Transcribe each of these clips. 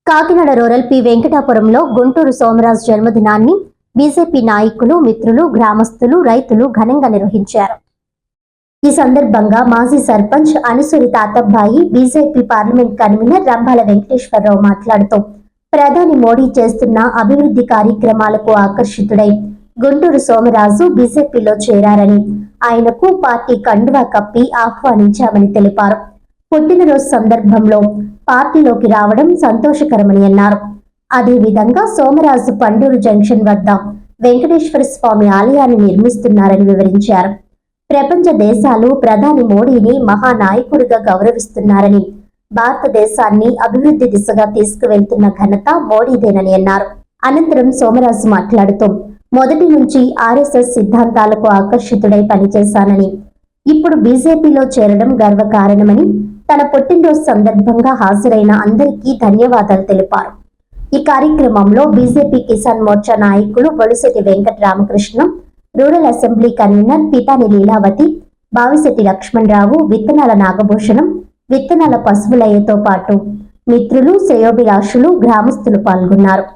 Kakinada rural P వెంకటాపురంలో Guntur Somaraju జన్మదినాన్ని BJP నాయకులు, మిత్రులు, గ్రామస్తులు, రైతులు ఘనంగా నిర్వహించారు. ఈ సందర్భంగా మాజీ sarpanch Anusuri Tatabbayi, BJP parliament convener Rambhala Venkateswararao మాట్లాడుతూ ప్రధాని మోడీ చేస్తున్న అభివృద్ధి కార్యక్రమాలకు ఆకర్షితుడై గుంటూరు సోమరాజు బీజేపీలో చేరారని, ఆయనకు పార్టీ కండువా కప్పి ఆహ్వానించామని తెలిపారు. పుట్టినరోజు సందర్భంలో పార్టీలోకి రావడం సంతోషకరమని అన్నారు. అదేవిధంగా సోమరాజు పండూరు జంక్షన్ వద్ద వెంకటేశ్వర స్వామి ఆలయాన్ని నిర్మిస్తున్నారని వివరించారు. ప్రపంచ దేశాలు ప్రధాని మోడీని మహానాయకుడిగా గౌరవిస్తున్నారని, భారతదేశాన్ని అభివృద్ధి దిశగా తీసుకువెళ్తున్న ఘనత మోడీదేనని అన్నారు. అనంతరం సోమరాజు మాట్లాడుతూ మొదటి నుంచి ఆర్ఎస్ఎస్ సిద్ధాంతాలకు ఆకర్షితుడై పనిచేశానని, ఇప్పుడు బీజేపీలో చేరడం గర్వకారణమని, తన పుట్టినరోజు సందర్భంగా హాజరైన అందరికీ ధన్యవాదాలు తెలిపారు. ఈ కార్యక్రమంలో బీజేపీ కిసాన్ మోర్చా నాయకులు Bolusetti Venkata Ramakrishna, rural assembly convener Pithani Leelavathi, Bavisetti Lakshmanarao, Vithanala Nagabhushanam, విత్తనాల పశువులయ్యతో పాటు మిత్రులు, శ్రేయోభిలాషులు, గ్రామస్తులు పాల్గొన్నారు.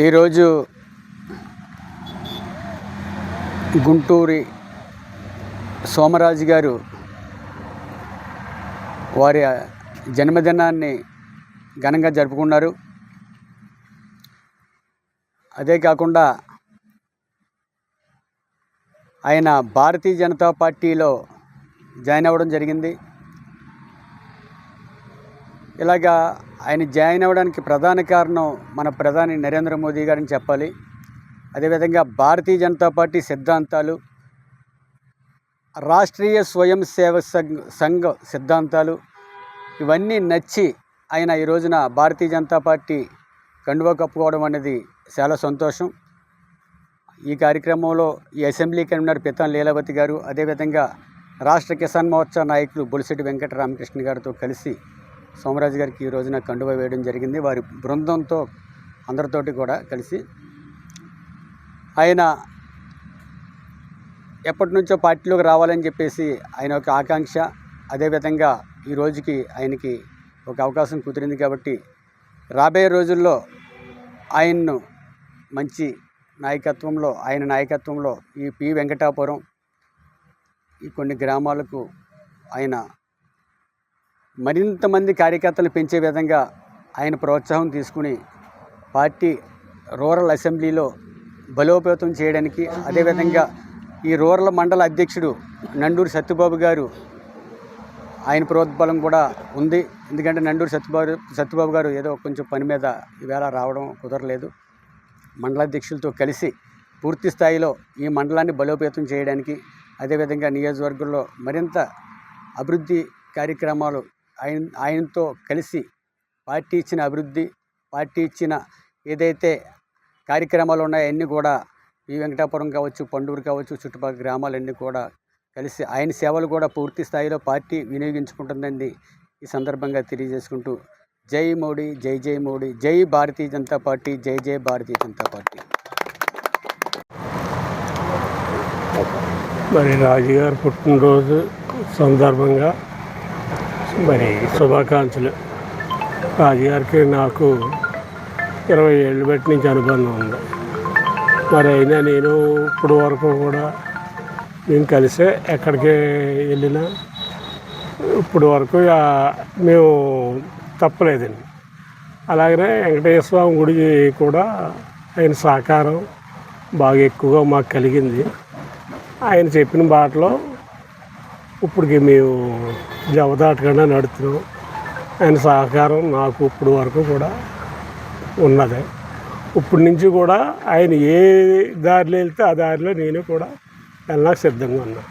ఈరోజు గుంటూరి సోమరాజు గారు వారి జన్మదినాన్ని ఘనంగా జరుపుకున్నారు. అదే కాకుండా ఆయన భారతీయ జనతా పార్టీలో జాయిన్ అవ్వడం జరిగింది. ఇలాగా ఆయన జాయిన్ అవ్వడానికి ప్రధాన కారణం మన ప్రధాని నరేంద్ర మోదీ గారిని చెప్పాలి. అదేవిధంగా భారతీయ జనతా పార్టీ సిద్ధాంతాలు, రాష్ట్రీయ స్వయం సేవక్ సంఘ్ సిద్ధాంతాలు ఇవన్నీ నచ్చి ఆయన ఈ రోజున భారతీయ జనతా పార్టీ కండువా కప్పుకోవడం అనేది చాలా సంతోషం. ఈ కార్యక్రమంలో ఈ అసెంబ్లీ కన్వీనర్ పితాని లీలావతి గారు, అదేవిధంగా రాష్ట్ర కిసాన్ మోర్చా నాయకులు బొలిశెట్టి వెంకట రామకృష్ణ గారితో కలిసి సోమరాజు గారికి ఈ రోజున కండువా వేయడం జరిగింది. వారి బృందంతో అందరితోటి కూడా కలిసి ఆయన ఎప్పటి నుంచో పార్టీలోకి రావాలని చెప్పేసి ఆయన ఒక ఆకాంక్ష. అదేవిధంగా ఈ రోజుకి ఆయనకి ఒక అవకాశం కుదిరింది కాబట్టి రాబోయే రోజుల్లో ఆయన్ను మంచి నాయకత్వంలో, ఆయన నాయకత్వంలో ఈ పి వెంకటాపురం ఈ కొన్ని గ్రామాలకు ఆయన మరింత మంది కార్యకర్తలు పెంచే విధంగా ఆయన ప్రోత్సాహం తీసుకుని పార్టీ రూరల్ అసెంబ్లీలో బలోపేతం చేయడానికి, అదేవిధంగా ఈ రూరల్ మండల అధ్యక్షుడు నండూరి సత్యబాబు గారు ఆయన ప్రోద్బలం కూడా ఉంది. ఎందుకంటే నండూరి సత్యబాబు గారు ఏదో కొంచెం పని మీద ఈవేళ రావడం కుదరలేదు. మండలాధ్యక్షులతో కలిసి పూర్తి స్థాయిలో ఈ మండలాన్ని బలోపేతం చేయడానికి, అదేవిధంగా నియోజకవర్గంలో మరింత అభివృద్ధి కార్యక్రమాలు ఆయనతో కలిసి పార్టీ ఇచ్చిన అభివృద్ధి, పార్టీ ఇచ్చిన ఏదైతే కార్యక్రమాలు ఉన్నాయో అన్నీ కూడా ఈ వెంకటాపురం కావచ్చు, పండూరు కావచ్చు, చుట్టుపక్కల గ్రామాలన్నీ కూడా కలిసి ఆయన సేవలు కూడా పూర్తి స్థాయిలో పార్టీ వినియోగించుకుంటుందని ఈ సందర్భంగా తెలియజేసుకుంటూ జై మోడీ, జై జై మోడీ, జై భారతీయ జనతా పార్టీ, జై జై భారతీయ జనతా పార్టీ. మరి రాజుగారు పుట్టినరోజు సందర్భంగా మరి శుభాకాంక్షలు. రాజుగారికి నాకు 20 ఏళ్ళు బట్టి నుంచి అనుబంధం ఉంది. మరి అయినా నేను ఇప్పుడు వరకు కూడా మేము కలిసే ఎక్కడికి వెళ్ళినా ఇప్పుడు వరకు మేము తప్పలేదండి. అలాగనే వెంకటేశ్వర స్వామి గుడికి కూడా ఆయన సహకారం బాగా ఎక్కువగా మాకు కలిగింది. ఆయన చెప్పిన బాటలో ఇప్పటికి మేము జవదాటకుండా నడుతున్నాం. ఆయన సహకారం నాకు ఇప్పుడు వరకు కూడా ఉన్నది. ఇప్పటి నుంచి కూడా ఆయన ఏ దారిలో వెళ్తే ఆ దారిలో నేను కూడా వెళ్ళడానికి సిద్ధంగా ఉన్నాను.